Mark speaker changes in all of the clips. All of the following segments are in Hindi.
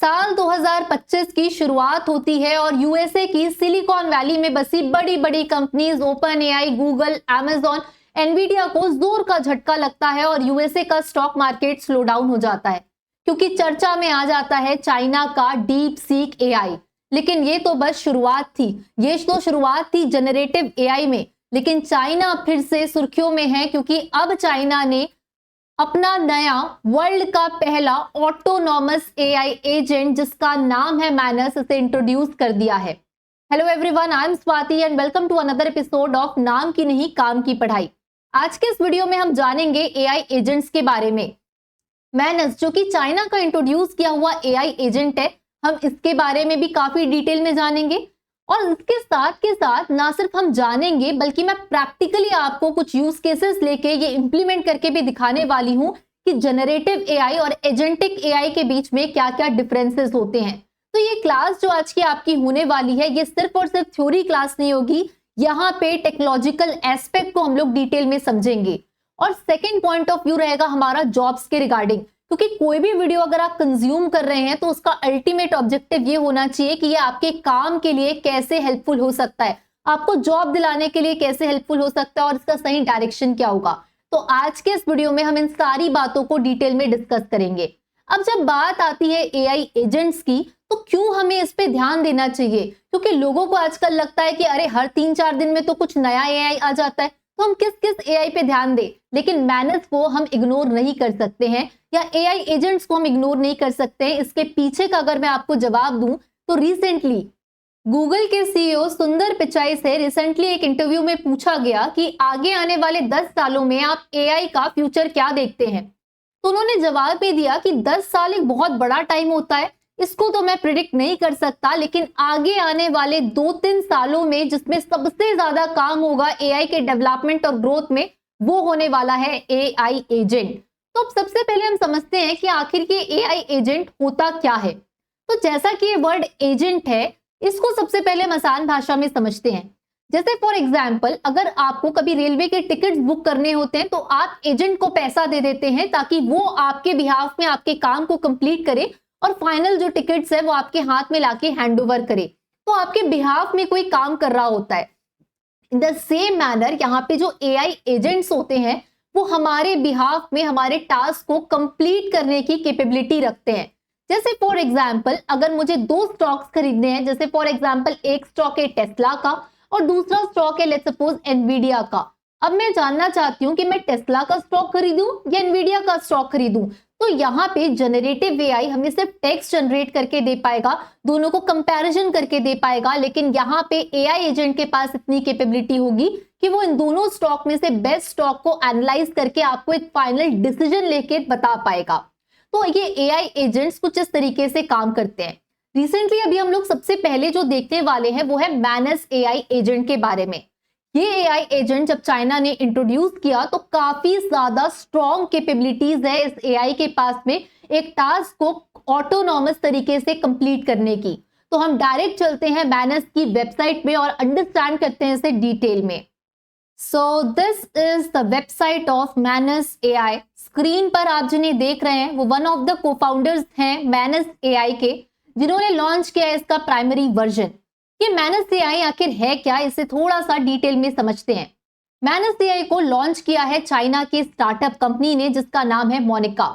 Speaker 1: साल 2025 की शुरुआत होती है और यूएसए की सिलिकॉन वैली में बसी बड़ी बड़ी companies open AI, Google, Amazon, Nvidia को जोर का झटका लगता है और यूएसए का स्टॉक मार्केट स्लो डाउन हो जाता है क्योंकि चर्चा में आ जाता है चाइना का डीप सीक एआई। लेकिन ये तो बस शुरुआत थी, ये तो शुरुआत थी जनरेटिव एआई में। लेकिन चाइना फिर से सुर्खियों में है क्योंकि अब चाइना ने अपना नया वर्ल्ड का पहला ऑटोनॉमस एआई एजेंट जिसका नाम है मैनस, इसे इंट्रोड्यूस कर दिया है। Hello everyone, I am Swati and welcome to another episode of नाम की नहीं काम की पढ़ाई। आज के इस वीडियो में हम जानेंगे एआई एजेंट्स के बारे में। मैनस जो कि चाइना का इंट्रोड्यूस किया हुआ एआई एजेंट है, हम इसके बारे में भी काफी डिटेल में जानेंगे और इसके साथ के साथ ना सिर्फ हम जानेंगे बल्कि मैं प्रैक्टिकली आपको कुछ यूज केसेस लेके ये इंप्लीमेंट करके भी दिखाने वाली हूं कि जनरेटिव एआई और एजेंटिक एआई के बीच में क्या क्या डिफरेंसेस होते हैं। तो ये क्लास जो आज की आपकी होने वाली है, ये सिर्फ और सिर्फ थ्योरी क्लास नहीं होगी, यहाँ पे टेक्नोलॉजिकल एस्पेक्ट को हम लोग डिटेल में समझेंगे। और सेकेंड पॉइंट ऑफ व्यू रहेगा हमारा जॉब्स के रिगार्डिंग, क्योंकि कोई भी वीडियो अगर आप कंज्यूम कर रहे हैं तो उसका अल्टीमेट ऑब्जेक्टिव ये होना चाहिए कि ये आपके काम के लिए कैसे हेल्पफुल हो सकता है, आपको जॉब दिलाने के लिए कैसे हेल्पफुल हो सकता है और इसका सही डायरेक्शन क्या होगा। तो आज के इस वीडियो में हम इन सारी बातों को डिटेल में डिस्कस करेंगे। अब जब बात आती है एआई एजेंट्स की, तो क्यों हमें इस पे ध्यान देना चाहिए? क्योंकि लोगों को आजकल लगता है कि अरे हर 3-4 दिन में तो कुछ नया एआई आ जाता है, तो हम किस किस एआई पे ध्यान दें। लेकिन मैनस को हम इग्नोर नहीं कर सकते हैं या एआई एजेंट्स को हम इग्नोर नहीं कर सकते हैं। इसके पीछे का अगर मैं आपको जवाब दूं तो रिसेंटली गूगल के सीईओ सुंदर पिचाई से रिसेंटली एक इंटरव्यू में पूछा गया कि आगे आने वाले 10 सालों में आप एआई का फ्यूचर क्या देखते हैं। तो उन्होंने जवाब भी दिया कि 10 साल एक बहुत बड़ा टाइम होता है, इसको तो मैं प्रिडिक्ट नहीं कर सकता, लेकिन आगे आने वाले 2-3 सालों में जिसमें सबसे ज्यादा काम होगा एआई के डेवलपमेंट और ग्रोथ में, वो होने वाला है एआई एजेंट। तो अब सबसे पहले हम समझते हैं कि आखिर ये एआई एजेंट होता क्या है। तो जैसा कि ये वर्ड एजेंट है, इसको सबसे पहले हम आसान भाषा में समझते हैं। जैसे फॉर एग्जाम्पल, अगर आपको कभी रेलवे के टिकट बुक करने होते हैं तो आप एजेंट को पैसा दे देते हैं ताकि वो आपके बिहाफ में आपके काम को कंप्लीट करे और फाइनल जो टिकट्स है वो आपके हाथ में लाके हैंड ओवर करे। तो आपके बिहाफ में कोई काम कर रहा होता है। इन द सेम मैनर यहाँ पे जो एआई एजेंट्स होते हैं वो हमारे बिहाफ में हमारे टास्क को कंप्लीट करने की कैपेबिलिटी रखते हैं। जैसे फॉर एग्जांपल, अगर मुझे 2 स्टॉक्स खरीदने हैं, जैसे फॉर एग्जांपल एक स्टॉक है टेस्ला का और दूसरा स्टॉक है लेट्स सपोज एनवीडिया का। अब मैं जानना चाहती हूँ कि मैं टेस्ला का स्टॉक खरीदूं या एनवीडिया का स्टॉक खरीदूं। तो यहाँ पे जनरेटिव एआई हमें सिर्फ टेक्स्ट जनरेट करके दे पाएगा, दोनों को कंपैरिजन करके दे पाएगा, लेकिन यहाँ पे एआई एजेंट के पास इतनी कैपेबिलिटी होगी कि वो इन दोनों स्टॉक में से बेस्ट स्टॉक को एनालाइज करके आपको एक फाइनल डिसीजन लेके बता पाएगा। तो ये एआई एजेंट्स कुछ इस तरीके से काम करते हैं। रिसेंटली अभी हम लोग सबसे पहले जो देखने वाले हैं वो है मैनस एआई एजेंट के बारे में। ये एआई एजेंट जब चाइना ने इंट्रोड्यूस किया तो काफी ज्यादा स्ट्रॉन्ग कैपेबिलिटीज है इस एआई के पास में एक टास्क को ऑटोनॉमस तरीके से कंप्लीट करने की। तो हम डायरेक्ट चलते हैं मैनस की वेबसाइट में और अंडरस्टैंड करते हैं इसे डिटेल में। So this is the website of minus AI. Screen पर आप जिन्हें देख रहे हैं वो वन ऑफ द को-फाउंडर्स हैं मैनस एआई के, जिन्होंने लॉन्च किया है इसका प्राइमरी वर्जन। ये मैनस एआई आखिर है क्या, इसे थोड़ा सा डिटेल में समझते हैं। मैनस एआई को लॉन्च किया है चाइना की स्टार्टअप कंपनी ने जिसका नाम है मोनिका।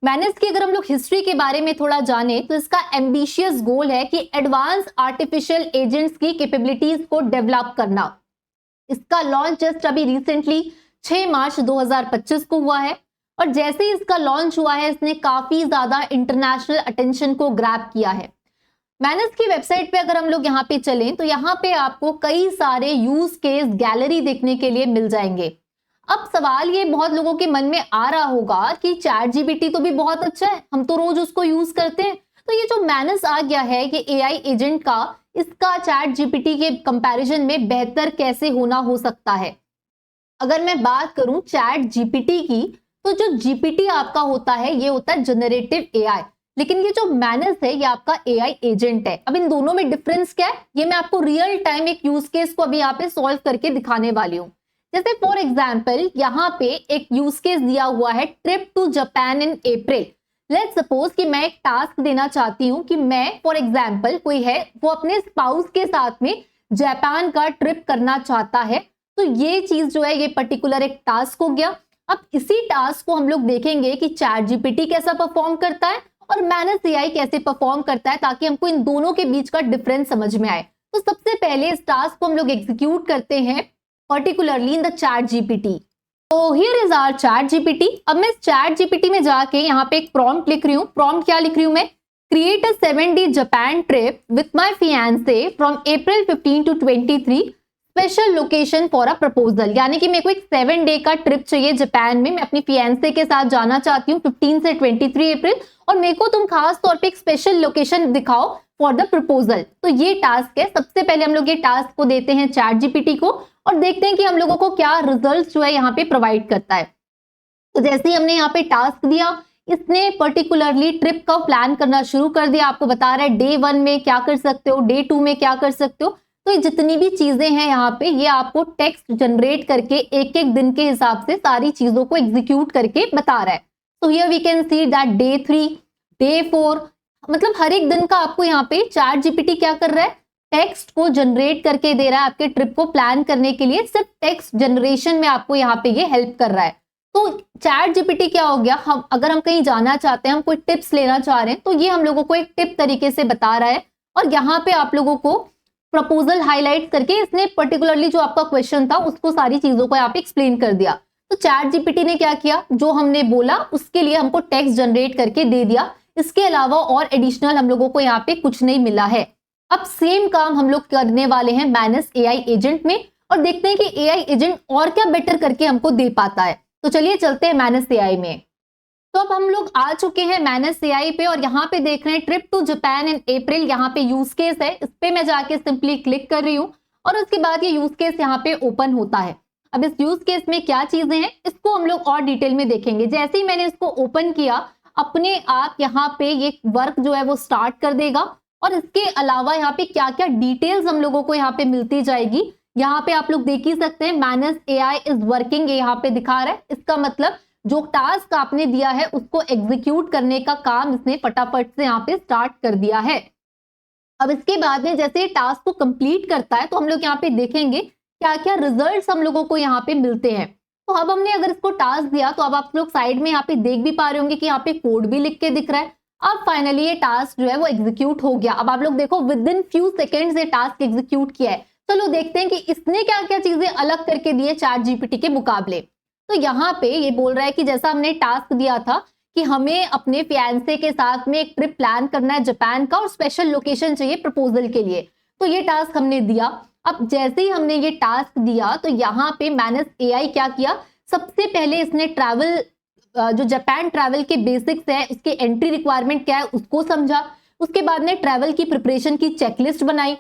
Speaker 1: मैनस की अगर हम लोग हिस्ट्री के बारे में थोड़ा जाने तो इसका एम्बिशियस गोल है कि एडवांस आर्टिफिशियल एजेंट्स की कैपेबिलिटीज को डेवलप करना। इसका लॉन्च जस्ट अभी रिसेंटली 6 मार्च 2025 को हुआ है और जैसे ही इसका लॉन्च हुआ है इसने काफी ज्यादा इंटरनेशनल अटेंशन को ग्रैब किया है। मैनस की वेबसाइट पे अगर हम लोग यहाँ पे चलें तो यहाँ पे आपको कई सारे यूज केस गैलरी देखने के लिए मिल जाएंगे। अब सवाल ये बहुत लोगों के मन में आ रहा होगा कि चैट जीपीटी तो भी बहुत अच्छा है, हम तो रोज उसको यूज करते हैं, तो ये जो मैनस आ गया है ये एआई एजेंट का, इसका चैट जीपीटी के कंपैरिजन में बेहतर कैसे होना हो सकता है। अगर मैं बात करूं चैट जीपीटी की, तो जो जीपीटी आपका होता है ये होता है जनरेटिव एआई, लेकिन ये जो मैनस है ये आपका एआई एजेंट है। अब इन दोनों में डिफरेंस क्या है ये मैं आपको रियल टाइम एक यूज केस को अभी यहाँ पे सॉल्व करके दिखाने वाली हूँ। जैसे फॉर एग्जांपल यहाँ पे एक यूज केस दिया हुआ है, trip to Japan in April. Let's suppose कि मैं एक टास्क देना चाहती हूँ कि मैं फॉर एग्जाम्पल कोई है वो अपने स्पाउस के साथ में जापान का ट्रिप करना चाहता है, तो ये चीज जो है ये पर्टिकुलर एक टास्क हो गया। अब इसी टास्क को हम लोग देखेंगे कि चैट जीपीटी कैसा परफॉर्म करता है और मैनेज एआई कैसे परफॉर्म करता है, ताकि हमको इन दोनों के बीच का डिफरेंस समझ में आए। तो सबसे पहले इस टास्क को हम लोग एग्जीक्यूट करते हैं particularly in the ChatGPT. तो here is our ChatGPT. अब मैं इस चैट जीपीटी में जाके यहाँ पे एक प्रॉम्प्ट लिख रही हूँ। प्रॉम्प्ट क्या लिख रही हूँ मैं? Create a 7-day Japan trip with my fiancee from April 15 to 23, special location for a proposal. यानी कि मेरे को एक 7 डे का ट्रिप चाहिए जापान में, मैं अपनी फियांसे के साथ जाना चाहती हूँ 15 से 23 अप्रैल, और मेरे को तुम खास तौर पे एक स्पेशल लोकेशन दिखाओ फॉर द प्रपोजल। तो ये टास्क है। सबसे पहले हम लोग ये टास्क को देते हैं चैट जीपीटी को और देखते हैं कि हम लोगों को क्या रिजल्ट जो है यहाँ पे प्रोवाइड करता है। तो जैसे ही हमने यहाँ पे टास्क दिया, इसने पर्टिकुलरली ट्रिप का प्लान करना शुरू कर दिया। आपको बता रहा है डे 1 में क्या कर सकते हो, डे 2 में क्या कर सकते हो। तो ये जितनी भी चीजें हैं यहाँ पे, ये आपको टेक्स्ट जनरेट करके एक एक दिन के हिसाब से सारी चीजों को एग्जीक्यूट करके बता रहा है। तो here we can see that day 3, day 4, मतलब हर एक दिन का आपको यहाँ पे चैट जीपीटी क्या कर रहा है, टेक्स्ट को जनरेट करके दे रहा है आपके ट्रिप को प्लान करने के लिए। सिर्फ टेक्स्ट जनरेशन में आपको यहाँ पे ये हेल्प कर रहा है। तो चैट जीपीटी क्या हो गया, हम अगर हम कहीं जाना चाहते हैं, हम कोई टिप्स लेना चाह रहे हैं, तो ये हम लोगों को एक टिप तरीके से बता रहा है। और यहाँ पे आप लोगों को प्रपोजल हाईलाइट करके इसने पर्टिकुलरली जो आपका क्वेश्चन था उसको सारी चीजों को यहाँ पे एक्सप्लेन कर दिया। तो चैट जीपीटी ने क्या किया, जो हमने बोला उसके लिए हमको टेक्स्ट जनरेट करके दे दिया। इसके अलावा और एडिशनल हम लोगों को यहाँ पे कुछ नहीं मिला है। अब सेम काम हम लोग करने वाले हैं मैनेज एआई एजेंट में और देखते हैं कि एआई एजेंट और क्या बेटर करके हमको दे पाता है। तो चलिए चलते हैं मैनेज एआई में। तो अब हम लोग आ चुके हैं मैनेज एआई पे और यहाँ पे देख रहे हैं ट्रिप टू जापान इन अप्रैल। यहाँ पे यूज केस है, इस पे मैं जाके सिंपली क्लिक कर रही हूँ और उसके बाद ये यूज केस यहाँ पे ओपन होता है। अब इस यूज केस में क्या चीजें हैं इसको हम लोग और डिटेल में देखेंगे। जैसे ही मैंने इसको ओपन किया, अपने आप यहाँ पे ये वर्क जो है वो स्टार्ट कर देगा और इसके अलावा यहाँ पे क्या क्या डिटेल्स हम लोगों को यहाँ पे मिलती जाएगी। यहाँ पे आप लोग देख ही सकते हैं मैनेज एआई इज वर्किंग, ये यहाँ पे दिखा रहा है। इसका मतलब जो टास्क आपने दिया है उसको एग्जीक्यूट करने का काम इसने फटाफट से यहाँ पे स्टार्ट कर दिया है। अब इसके बाद में जैसे टास्क को कंप्लीट करता है तो हम लोग यहाँ पे देखेंगे क्या क्या रिजल्ट्स हम लोगों को यहाँ पे मिलते हैं। तो अब हमने अगर इसको टास्क दिया तो अब आप लोग साइड में यहाँ पे देख भी पा रहे होंगे कि यहाँ पे कोड भी लिख के दिख रहा है। अब फाइनली ये टास्क जो है वो एग्जीक्यूट हो गया। अब आप लोग देखो विद इन फ्यू सेकेंड्स ये टास्क एग्जीक्यूट किया है। चलो देखते हैं कि इसने क्या क्या चीजें अलग करके दी है चैट जीपीटी के मुकाबले। तो यहाँ पे ये बोल रहा है कि जैसा हमने टास्क दिया था कि हमें अपने फियांसे के साथ में एक ट्रिप प्लान करना है जापान का और स्पेशल लोकेशन चाहिए प्रपोजल के लिए, तो ये टास्क हमने दिया। अब जैसे ही हमने ये टास्क दिया तो यहाँ पे मैनेज एआई क्या किया, सबसे पहले इसने ट्रैवल जो जापान ट्रैवल के बेसिक्स है उसके एंट्री रिक्वायरमेंट क्या है उसको समझा। उसके बाद में ट्रैवल की प्रिपरेशन की चेकलिस्ट बनाई।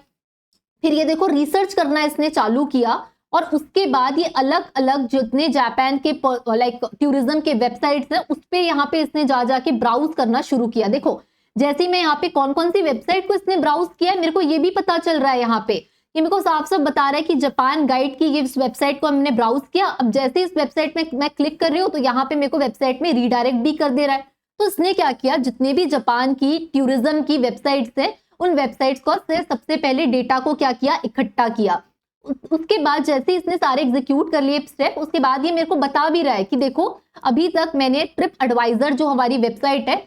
Speaker 1: फिर ये देखो रिसर्च करना इसने चालू किया और उसके बाद ये अलग अलग जितने जापान के लाइक टूरिज्म के वेबसाइट्स हैं उस पे यहाँ पे इसने जा जाके ब्राउज करना शुरू किया। देखो जैसे ही मैं यहाँ पे कौन कौन सी वेबसाइट को इसने ब्राउज किया मेरे को ये भी पता चल रहा है। यहाँ पे ये मेरे को साफ साफ बता रहा है कि जापान गाइड की इस वेबसाइट को हमने ब्राउज किया। अब जैसे इस वेबसाइट में मैं क्लिक कर रही हूँ तो यहाँ पे मेरे को वेबसाइट में रीडायरेक्ट भी कर दे रहा है। तो इसने क्या किया, जितने भी जापान की टूरिज्म की वेबसाइट्स है उन वेबसाइट्स को से सबसे पहले डेटा को क्या किया, इकट्ठा किया। उसके बाद जैसे इसने सारे एग्जीक्यूट कर लिए स्टेप, उसके बाद ये मेरे को बता भी रहा है कि देखो अभी तक मैंने ट्रिप एडवाइजर जो हमारी वेबसाइट है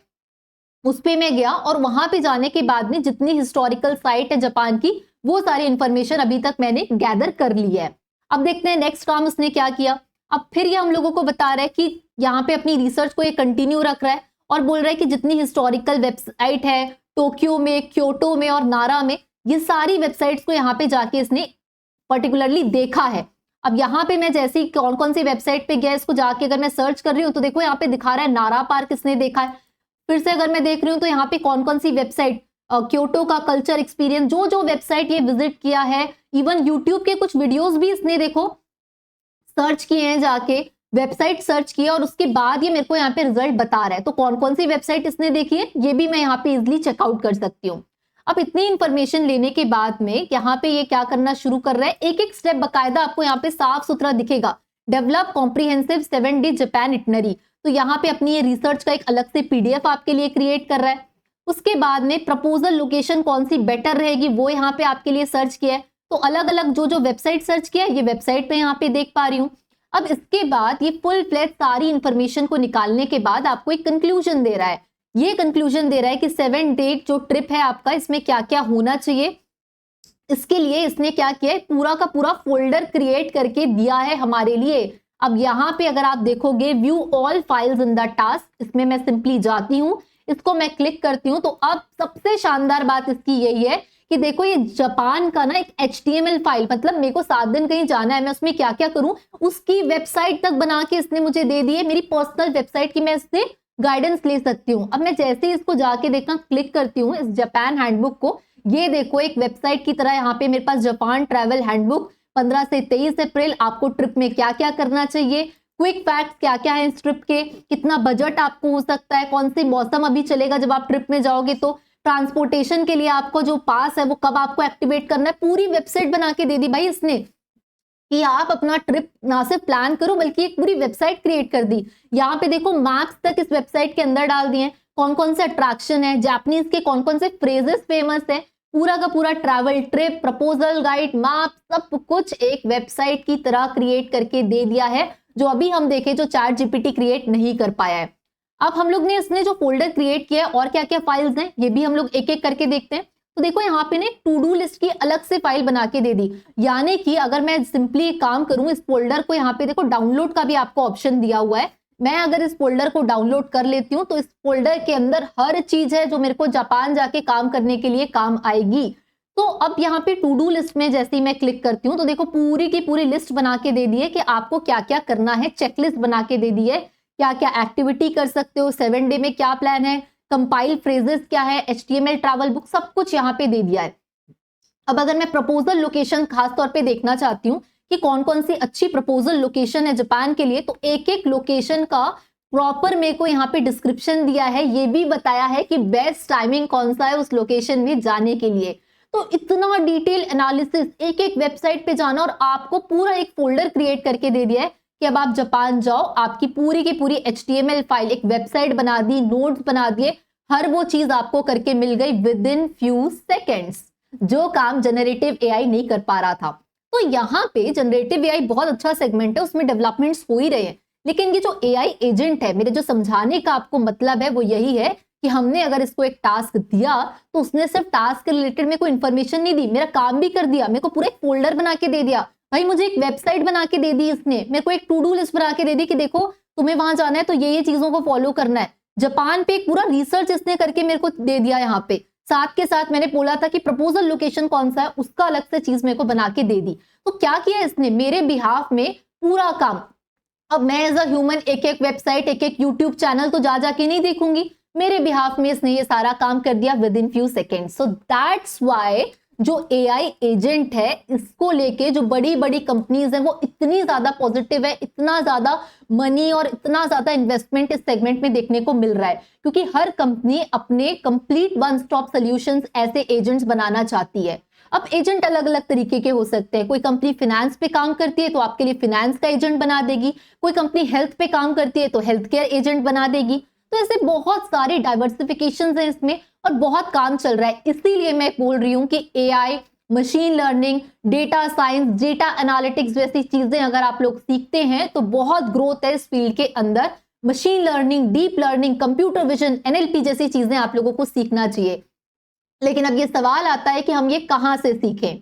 Speaker 1: उस पे मैं गया और वहां पे जाने के बाद में जितनी हिस्टोरिकल साइट है जापान की वो सारी इंफॉर्मेशन अभी तक मैंने गैदर कर ली है। अब देखते हैं नेक्स्ट काम उसने क्या किया। अब फिर ये हम लोगों को बता रहा है कि यहाँ पे अपनी रिसर्च को ये कंटिन्यू रख रहा है और बोल रहा है कि जितनी हिस्टोरिकल वेबसाइट है टोक्यो में, क्योटो में और नारा में, ये सारी वेबसाइट्स को यहाँ पे जाके इसने पर्टिकुलरली देखा है। अब यहाँ पे मैं जैसे ही कौन कौन सी वेबसाइट पे गया इसको जाके अगर मैं सर्च कर रही हूँ तो देखो यहाँ पे दिखा रहा है नारा पार्क इसने देखा है। फिर से अगर मैं देख रही हूँ तो यहाँ पे कौन कौन सी वेबसाइट, क्योटो का कल्चर एक्सपीरियंस, जो जो वेबसाइट ये विजिट किया है, इवन यूट्यूब के कुछ वीडियोस भी इसने देखो सर्च किए हैं, जाके वेबसाइट सर्च किया और उसके बाद ये मेरे को यहाँ पे रिजल्ट बता रहा है। तो कौन कौन सी वेबसाइट इसने देखी है ये भी मैं यहाँ पे इजिली चेकआउट कर सकती हूँ। अब इतनी इंफॉर्मेशन लेने के बाद में यहाँ पे ये क्या करना शुरू कर रहा है, एक एक स्टेप बकायदा आपको यहाँ पे साफ सुथरा दिखेगा। Develop comprehensive 7 day Japan itinerary. तो यहाँ पे अपनी ये रिसर्च का एक अलग से PDF आपके लिए क्रिएट कर रहा है। उसके बाद में प्रपोजल लोकेशन कौन सी बेटर रहेगी वो यहाँ पे आपके लिए सर्च किया है। तो अलग अलग जो वेबसाइट सर्च किया है ये वेबसाइट पे यहाँ पे देख पा रही हूँ। अब इसके बाद ये फुल फ्लैश सारी इंफॉर्मेशन को निकालने के बाद आपको एक कंक्लूजन दे रहा है। ये कंक्लूजन दे रहा है कि 7 डे जो ट्रिप है आपका इसमें क्या क्या होना चाहिए। इसके लिए इसने क्या किया है, पूरा का पूरा फोल्डर क्रिएट करके दिया है हमारे लिए। अब यहाँ पे अगर आप देखोगे view all files in the task, इसमें मैं सिंपली जाती हूँ, इसको मैं क्लिक करती हूँ। तो अब सबसे शानदार बात इसकी यही है कि देखो ये जापान का ना एक HTML फाइल, मतलब मेरे को 7 दिन कहीं जाना है, मैं उसमें क्या क्या करूं उसकी वेबसाइट तक बना के इसने मुझे दे दी है, मेरी पर्सनल वेबसाइट की मैं इससे गाइडेंस ले सकती हूँ। अब मैं जैसे ही इसको जाके देखना क्लिक करती हूँ इस जापान हैंडबुक को, ये देखो एक वेबसाइट की तरह यहाँ पे मेरे पास जापान ट्रैवल हैंडबुक 15 से 23 अप्रैल, आपको ट्रिप में क्या क्या करना चाहिए, क्विक फैक्ट्स क्या क्या है इस ट्रिप के, कितना बजट आपको हो सकता है, कौन सी मौसम अभी चलेगा जब आप ट्रिप में जाओगे, तो ट्रांसपोर्टेशन के लिए आपको जो पास है वो कब आपको एक्टिवेट करना है, पूरी वेबसाइट बना के दे दी भाई इसने कि आप अपना ट्रिप ना सिर्फ प्लान करो बल्कि एक पूरी वेबसाइट क्रिएट कर दी। यहाँ पे देखो मैप्स तक इस वेबसाइट के अंदर डाल दिए, कौन कौन से अट्रैक्शन है, जापानीज के कौन कौन से फ्रेजेस फेमस है, पूरा का पूरा travel trip proposal guide map सब कुछ एक वेबसाइट की तरह क्रिएट करके दे दिया है, जो अभी हम देखें जो ChatGPT क्रिएट नहीं कर पाया है। अब हम लोग ने इसने जो फोल्डर क्रिएट किया है और क्या क्या फाइल्स हैं ये भी हम लोग एक एक करके देखते हैं। तो देखो यहाँ पे ने टू डू लिस्ट की अलग से फाइल बना के दे दी, यानी कि अगर मैं सिंपली एक काम करूं इस फोल्डर को, यहाँ पे देखो डाउनलोड का भी आपको ऑप्शन दिया हुआ है, मैं अगर इस फोल्डर को डाउनलोड कर लेती हूँ तो इस फोल्डर के अंदर हर चीज है जो मेरे को जापान जाके काम करने के लिए काम आएगी। तो अब यहाँ पे टू डू लिस्ट में जैसे ही मैं क्लिक करती हूँ तो देखो पूरी की पूरी लिस्ट बना के दे दी है कि आपको क्या क्या करना है, चेकलिस्ट बना के दे दी है, क्या क्या एक्टिविटी कर सकते हो, 7 डे में क्या प्लान है, कंपाइल फ्रेजेस क्या है, HTML ट्रैवल बुक सब कुछ यहाँ पे दे दिया है। अब अगर मैं प्रपोजल लोकेशन खास तौर पे देखना चाहती हूँ कि कौन कौन सी अच्छी प्रपोजल लोकेशन है जापान के लिए, तो एक एक लोकेशन का प्रॉपर मेरे को यहाँ पे डिस्क्रिप्शन दिया है, ये भी बताया है कि बेस्ट टाइमिंग कौन सा है उस लोकेशन में जाने के लिए। तो इतना डिटेल एनालिसिस, एक एक वेबसाइट पे जाना और आपको पूरा एक फोल्डर क्रिएट करके दे दिया है कि अब आप जापान जाओ, आपकी पूरी की पूरी HTML फाइल, एक वेबसाइट बना दी, नोट्स बना दिए, हर वो चीज आपको करके मिल गई विद इन फ्यू सेकेंड्स, जो काम जनरेटिव AI नहीं कर पा रहा था। तो यहाँ पे जनरेटिव AI बहुत अच्छा सेगमेंट है, उसमें डेवलपमेंट्स हो ही रहे हैं, लेकिन ये जो AI एजेंट है, मेरे जो समझाने का आपको मतलब है वो यही है कि हमने अगर इसको एक टास्क दिया तो उसने सिर्फ टास्क के रिलेटेड में कोई इन्फॉर्मेशन नहीं दी, मेरा काम भी कर दिया, मेरे को पूरा एक फोल्डर बना के दे दिया भाई, मुझे एक वेबसाइट बना के दे दी इसने, मेरे को एक टू डू लिस्ट बना के दे दी कि देखो तुम्हें वहां जाना है तो ये चीजों को फॉलो करना है। जापान पे एक पूरा रिसर्च इसने करके मेरे को दे दिया यहाँ पे, साथ के साथ मैंने बोला था कि प्रपोजल लोकेशन कौन सा है उसका अलग से चीज मेरे को बना के दे दी। तो क्या किया इसने मेरे बिहाफ में पूरा काम। अब मैं एज अ ह्यूमन एक एक वेबसाइट, एक एक यूट्यूब चैनल तो जा जाके नहीं देखूंगी, मेरे बिहाफ में इसने ये सारा काम कर दिया with in few second. So that's why जो AI एजेंट है इसको लेके जो बड़ी बड़ी कंपनीज हैं वो इतनी ज्यादा पॉजिटिव है, इतना ज्यादा मनी और इतना ज्यादा इन्वेस्टमेंट इस सेगमेंट में देखने को मिल रहा है, क्योंकि हर कंपनी अपने कंप्लीट वन स्टॉप सॉल्यूशंस ऐसे एजेंट्स बनाना चाहती है। अब एजेंट अलग अलग तरीके के हो सकते हैं, कोई कंपनी फाइनेंस पे काम करती है तो आपके लिए फाइनेंस का एजेंट बना देगी, कोई कंपनी हेल्थ पे काम करती है तो हेल्थ केयर एजेंट बना देगी। तो ऐसे बहुत सारे डाइवर्सिफिकेशन हैं इसमें और बहुत काम चल रहा है। इसीलिए मैं बोल रही हूं कि AI, machine learning, data science, data analytics जैसी चीजें अगर आप लोग सीखते हैं तो बहुत ग्रोथ है इस फील्ड के अंदर। Machine learning, deep learning, computer vision, NLP जैसी चीजें आप लोगों को सीखना चाहिए। लेकिन अब ये सवाल आता है कि हम ये कहां से सीखें।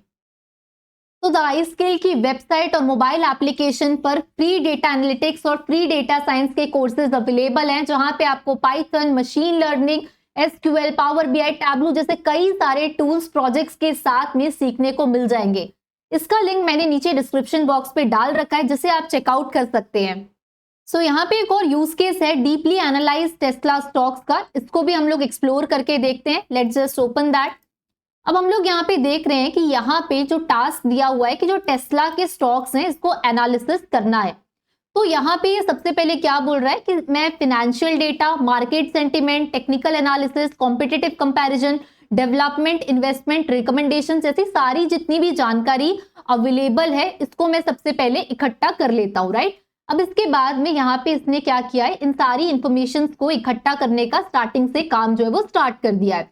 Speaker 1: तो द iSkill की वेबसाइट और मोबाइल एप्लीकेशन पर फ्री डेटा एनालिटिक्स और फ्री डेटा साइंस के कोर्सेज अवेलेबल हैं, जहां पे आपको Python, machine learning, SQL, power BI, tableau जैसे कई सारे टूल्स प्रोजेक्ट्स के साथ में सीखने को मिल जाएंगे। इसका लिंक मैंने नीचे डिस्क्रिप्शन बॉक्स पे डाल रखा है, जिसे आप चेकआउट कर सकते हैं। सो यहाँ पे एक और यूज केस है डीपली एनालाइज टेस्ला स्टॉक्स का, इसको भी हम लोग एक्सप्लोर करके देखते हैं। Let's just open that. अब हम लोग यहाँ पे देख रहे हैं कि यहाँ पे जो टास्क दिया हुआ है कि जो टेस्ला के स्टॉक्स हैं इसको एनालिसिस करना है। तो यहाँ पे ये सबसे पहले क्या बोल रहा है कि मैं financial data, market sentiment, technical analysis, competitive comparison, development, investment, recommendation जैसी सारी जितनी भी जानकारी अवेलेबल है इसको मैं सबसे पहले इकट्ठा कर लेता हूँ, राइट। अब इसके बाद में यहाँ पे इसने क्या किया है, इन सारी इंफॉर्मेशन को इकट्ठा करने का स्टार्टिंग से काम जो है वो स्टार्ट कर दिया है।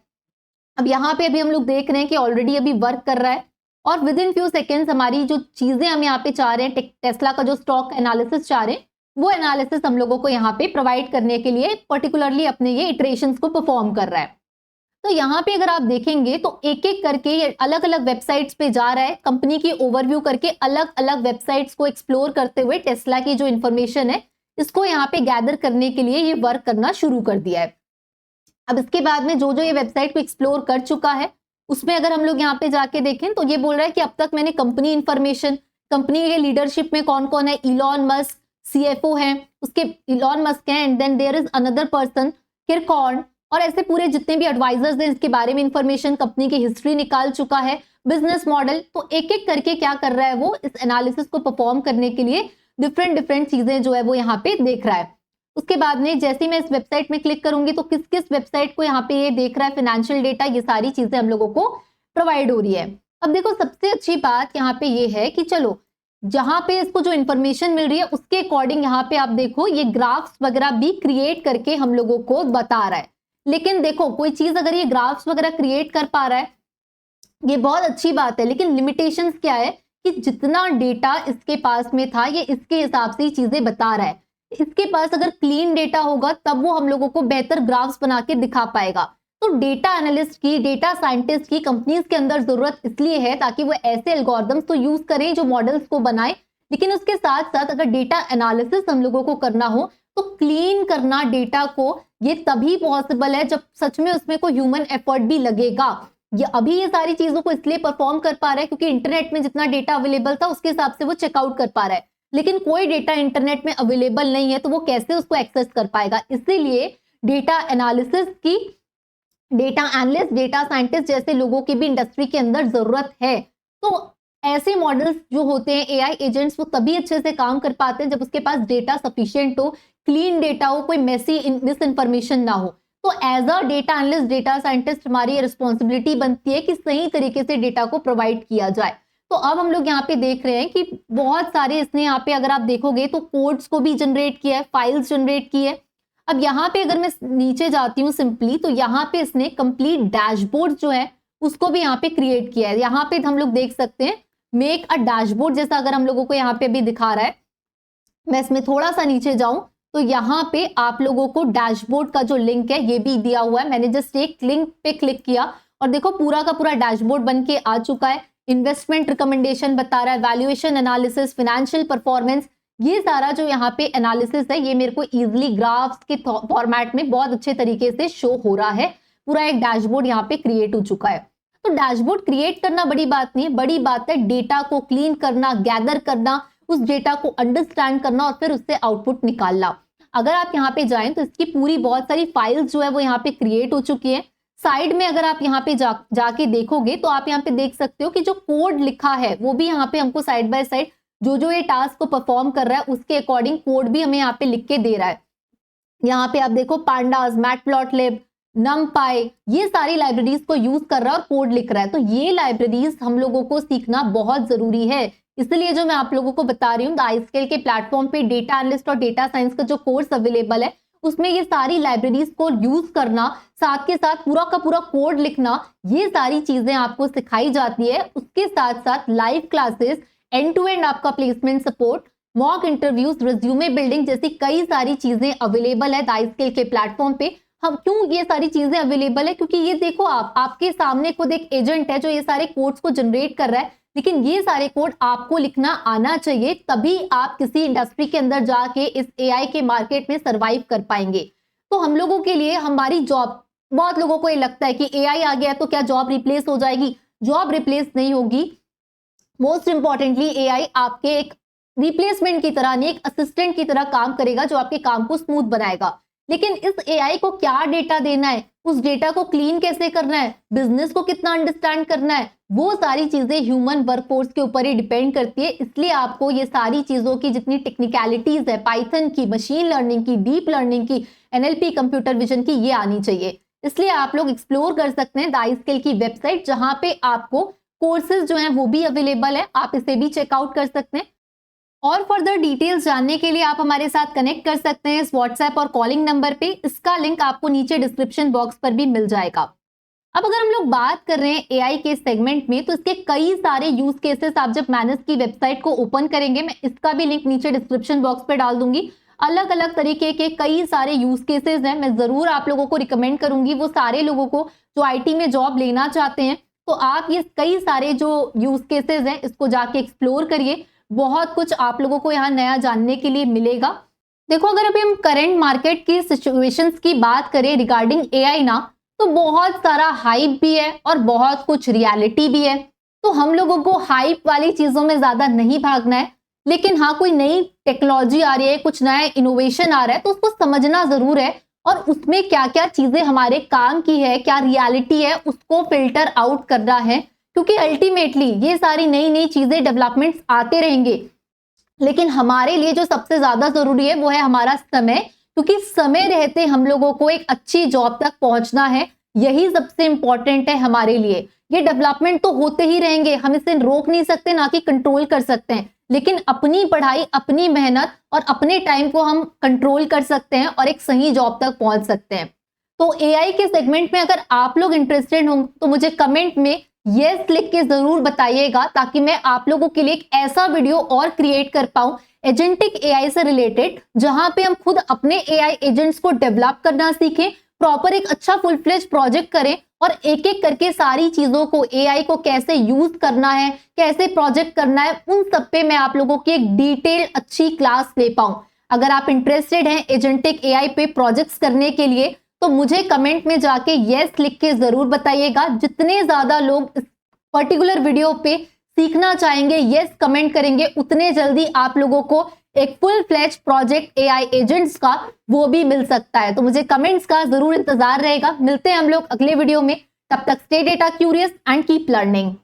Speaker 1: अब यहाँ पे अभी हम लोग देख रहे हैं कि ऑलरेडी अभी वर्क कर रहा है और विद इन फ्यू सेकेंड्स हमारी जो चीजें हम यहाँ पे चाह रहे हैं, टेस्ला का जो स्टॉक एनालिसिस चाह रहे हैं, वो एनालिसिस हम लोगों को यहाँ पे प्रोवाइड करने के लिए पर्टिकुलरली अपने ये इटरेशंस को परफॉर्म कर रहा है। तो यहाँ पे अगर आप देखेंगे तो एक एक करके ये अलग अलग वेबसाइट्स पे जा रहा है, कंपनी की ओवरव्यू करके अलग अलग वेबसाइट्स को एक्सप्लोर करते हुए टेस्ला की जो इन्फॉर्मेशन है इसको यहाँ पे गैदर करने के लिए ये वर्क करना शुरू कर दिया है। अब इसके बाद में जो जो ये वेबसाइट को एक्सप्लोर कर चुका है उसमें अगर हम लोग यहाँ पे जाके देखें तो ये बोल रहा है कि अब तक मैंने कंपनी इंफॉर्मेशन, कंपनी के लीडरशिप में कौन कौन है, इलॉन मस्क सीएफओ है, उसके इलॉन मस्क है, and then there is another person Kirkhorn, और ऐसे पूरे जितने भी एडवाइजर्स हैं इसके बारे में इंफॉर्मेशन, कंपनी की हिस्ट्री निकाल चुका है, बिजनेस मॉडल। तो एक एक करके क्या कर रहा है वो इस एनालिसिस को परफॉर्म करने के लिए डिफरेंट चीजें जो है वो यहाँ पे देख रहा है। उसके बाद में जैसे ही मैं इस वेबसाइट में क्लिक करूंगी तो किस किस वेबसाइट को यहाँ पे ये देख रहा है, फाइनेंशियल डेटा, ये सारी चीजें हम लोगों को प्रोवाइड हो रही है। अब देखो सबसे अच्छी बात यहाँ पे ये है कि चलो जहां पे इसको जो इन्फॉर्मेशन मिल रही है उसके अकॉर्डिंग यहाँ पे आप देखो ये ग्राफ्स वगैरह भी क्रिएट करके हम लोगों को बता रहा है। लेकिन देखो कोई चीज अगर ये ग्राफ्स वगैरह क्रिएट कर पा रहा है ये बहुत अच्छी बात है, लेकिन लिमिटेशंस क्या है कि जितना डेटा इसके पास में था ये इसके हिसाब से ही चीजें बता रहा है। इसके पास अगर क्लीन डेटा होगा तब वो हम लोगों को बेहतर ग्राफ्स बना के दिखा पाएगा। तो डेटा एनालिस्ट की, डेटा साइंटिस्ट की कंपनीज के अंदर जरूरत इसलिए है ताकि वो ऐसे एल्गोरिथम्स तो यूज करें जो मॉडल्स को बनाए, लेकिन उसके साथ साथ अगर डेटा एनालिसिस हम लोगों को करना हो तो क्लीन करना डेटा को ये तभी पॉसिबल है जब सच में उसमें कोई ह्यूमन एफर्ट भी लगेगा। ये अभी ये सारी चीजों को इसलिए परफॉर्म कर पा रहा है क्योंकि इंटरनेट में जितना डेटा अवेलेबल था उसके हिसाब से वो चेकआउट कर पा रहा है, लेकिन कोई डेटा इंटरनेट में अवेलेबल नहीं है तो वो कैसे उसको एक्सेस कर पाएगा। इसीलिए डेटा एनालिसिस की, डेटा एनालिस्ट, डेटा साइंटिस्ट जैसे लोगों की भी इंडस्ट्री के अंदर जरूरत है। तो ऐसे मॉडल्स जो होते हैं एआई एजेंट्स वो तभी अच्छे से काम कर पाते हैं जब उसके पास डेटा सफिशिएंट हो, क्लीन डेटा हो, कोई मेसी मिस इन्फॉर्मेशन ना हो। तो as a data analyst, data scientist हमारी रिस्पॉन्सिबिलिटी बनती है कि सही तरीके से डेटा को प्रोवाइड किया जाए। तो अब हम लोग यहाँ पे देख रहे हैं कि बहुत सारे इसने यहाँ पे अगर आप देखोगे तो कोड्स को भी जनरेट किया है, फाइल्स जनरेट की है। अब यहाँ पे अगर मैं नीचे जाती हूँ सिंपली तो यहाँ पे इसने कंप्लीट डैशबोर्ड जो है उसको भी यहाँ पे क्रिएट किया है। यहाँ पे हम लोग देख सकते हैं मेक अ डैशबोर्ड जैसा अगर हम लोगों को यहाँ पे भी दिखा रहा है। मैं इसमें थोड़ा सा नीचे जाऊं तो यहाँ पे आप लोगों को डैशबोर्ड का जो लिंक है ये भी दिया हुआ है। मैंने जस्ट एक लिंक पे क्लिक किया और देखो पूरा का पूरा डैशबोर्ड बन के आ चुका है। इन्वेस्टमेंट रिकमेंडेशन बता रहा है, वैल्यूएशन एनालिसिस, फाइनेंशियल परफॉर्मेंस, ये सारा जो यहाँ पे एनालिसिस है ये मेरे को इजिली ग्राफ्स के फॉर्मेट में बहुत अच्छे तरीके से शो हो रहा है। पूरा एक डैशबोर्ड यहाँ पे क्रिएट हो चुका है। तो डैशबोर्ड क्रिएट करना बड़ी बात नहीं है, बड़ी बात है डेटा को क्लीन करना, गैदर करना, उस डेटा को अंडरस्टैंड करना और फिर उससे आउटपुट निकालना। अगर आप यहाँ पे जाएं तो इसकी पूरी बहुत सारी फाइल्स जो है वो यहाँ पे क्रिएट हो चुकी है। साइड में अगर आप यहाँ पे जाके देखोगे तो आप यहाँ पे देख सकते हो कि जो कोड लिखा है वो भी यहाँ पे हमको साइड बाय साइड जो ये टास्क को परफॉर्म कर रहा है उसके अकॉर्डिंग कोड भी हमें यहाँ पे लिख के दे रहा है। यहाँ पे आप देखो पांडास, मैटप्लॉटलिब, नमपाई, ये सारी लाइब्रेरीज को यूज कर रहा है और कोड लिख रहा है। तो ये लाइब्रेरीज हम लोगों को सीखना बहुत जरूरी है। इसलिए जो मैं आप लोगों को बता रही हूँ iScale के प्लेटफॉर्म पे डेटा एनालिस्ट और डेटा साइंस का जो कोर्स अवेलेबल है उसमें ये सारी लाइब्रेरीज को यूज करना, साथ के साथ पूरा का पूरा कोड लिखना, ये सारी चीजें आपको सिखाई जाती है। उसके साथ साथ live classes, end to end आपका placement support, mock interviews, resume building जैसी कई सारी चीजें अवेलेबल है iScale के प्लेटफॉर्म पे। हम क्यों ये सारी चीजें अवेलेबल है क्योंकि ये देखो आपके सामने खुद एक एजेंट है जो ये सारे कोड्स को जनरेट कर रहा है, लेकिन ये सारे कोड आपको लिखना आना चाहिए, तभी आप किसी इंडस्ट्री के अंदर जाके इस एआई के मार्केट में सरवाइव कर पाएंगे। तो हम लोगों के लिए हमारी जॉब, बहुत लोगों को ये लगता है कि एआई आ गया तो क्या जॉब रिप्लेस हो जाएगी? जॉब रिप्लेस नहीं होगी। मोस्ट इंपॉर्टेंटली एआई आपके एक रिप्लेसमेंट की तरह नहीं, एक असिस्टेंट की तरह काम करेगा जो आपके काम को स्मूथ बनाएगा। लेकिन इस एआई को क्या डेटा देना है, उस डेटा को क्लीन कैसे करना है, बिजनेस को कितना अंडरस्टैंड करना है, वो सारी चीजें ह्यूमन वर्कफोर्स के ऊपर ही डिपेंड करती है। इसलिए आपको ये सारी चीजों की जितनी टेक्निकलिटीज है, पाइथन की, मशीन लर्निंग की, डीप लर्निंग की, एनएलपी, कंप्यूटर विजन की, ये आनी चाहिए। इसलिए आप लोग एक्सप्लोर कर सकते हैं iScale की वेबसाइट जहां पे आपको कोर्सेज जो हैं वो भी अवेलेबल है, आप इसे भी चेकआउट कर सकते हैं। और फर्दर डिटेल्स जानने के लिए आप हमारे साथ कनेक्ट कर सकते हैं इस व्हाट्सएप और कॉलिंग नंबर पे। इसका लिंक आपको नीचे डिस्क्रिप्शन बॉक्स पर भी मिल जाएगा। अब अगर हम लोग बात कर रहे हैं एआई के सेगमेंट में, तो इसके कई सारे यूज केसेस आप जब मैनेज की वेबसाइट को ओपन करेंगे, मैं इसका भी लिंक नीचे डिस्क्रिप्शन बॉक्स पे डाल दूंगी। अलग अलग तरीके के कई सारे यूज केसेस हैं, मैं जरूर आप लोगों को रिकमेंड करूंगी, वो सारे लोगों को जो आईटी में जॉब लेना चाहते हैं, तो आप ये कई सारे जो यूज केसेस हैं इसको जाके एक्सप्लोर करिए। बहुत कुछ आप लोगों को यहाँ नया जानने के लिए मिलेगा। देखो, अगर अभी हम करंट मार्केट की सिचुएशंस की बात करें रिगार्डिंग एआई ना, तो बहुत सारा हाइप भी है और बहुत कुछ रियलिटी भी है। तो हम लोगों को हाइप वाली चीजों में ज्यादा नहीं भागना है, लेकिन हाँ, कोई नई टेक्नोलॉजी आ रही है, कुछ नया इनोवेशन आ रहा है, तो उसको समझना जरूर है और उसमें क्या क्या चीजें हमारे काम की है, क्या रियलिटी है, उसको फिल्टर आउट करना है। क्योंकि अल्टीमेटली ये सारी नई नई चीजें, डेवलपमेंट्स आते रहेंगे, लेकिन हमारे लिए जो सबसे ज्यादा जरूरी है वो है हमारा समय। क्योंकि समय रहते हम लोगों को एक अच्छी जॉब तक पहुंचना है, यही सबसे इंपॉर्टेंट है हमारे लिए। ये डेवलपमेंट तो होते ही रहेंगे, हम इसे रोक नहीं सकते, ना कि कंट्रोल कर सकते हैं, लेकिन अपनी पढ़ाई, अपनी मेहनत और अपने टाइम को हम कंट्रोल कर सकते हैं और एक सही जॉब तक पहुंच सकते हैं। तो एआई के सेगमेंट में अगर आप लोग इंटरेस्टेड हो तो मुझे कमेंट में यस लिख के जरूर बताइएगा, ताकि मैं आप लोगों के लिए एक ऐसा वीडियो और क्रिएट कर पाऊं एजेंटिक एआई से रिलेटेड, जहां पे हम खुद अपने एआई एजेंट्स को डेवलप करना सीखें, प्रॉपर एक अच्छा फुल फ्लेज प्रोजेक्ट करें और एक एक करके सारी चीजों को, एआई को कैसे यूज करना है, कैसे प्रोजेक्ट करना है, उन सब पे मैं आप लोगों की एक डिटेल अच्छी क्लास ले पाऊं। अगर आप इंटरेस्टेड हैं एजेंटिक एआई पे प्रोजेक्ट्स करने के लिए, तो मुझे कमेंट में जाके यस लिख के जरूर बताइएगा। जितने ज्यादा लोग इस पर्टिकुलर वीडियो पे सीखना चाहेंगे, यस कमेंट करेंगे, उतने जल्दी आप लोगों को एक full fledge project AI agents का वो भी मिल सकता है। तो मुझे कमेंट्स का जरूर इंतजार रहेगा। मिलते हैं हम लोग अगले वीडियो में, तब तक stay data curious and keep learning.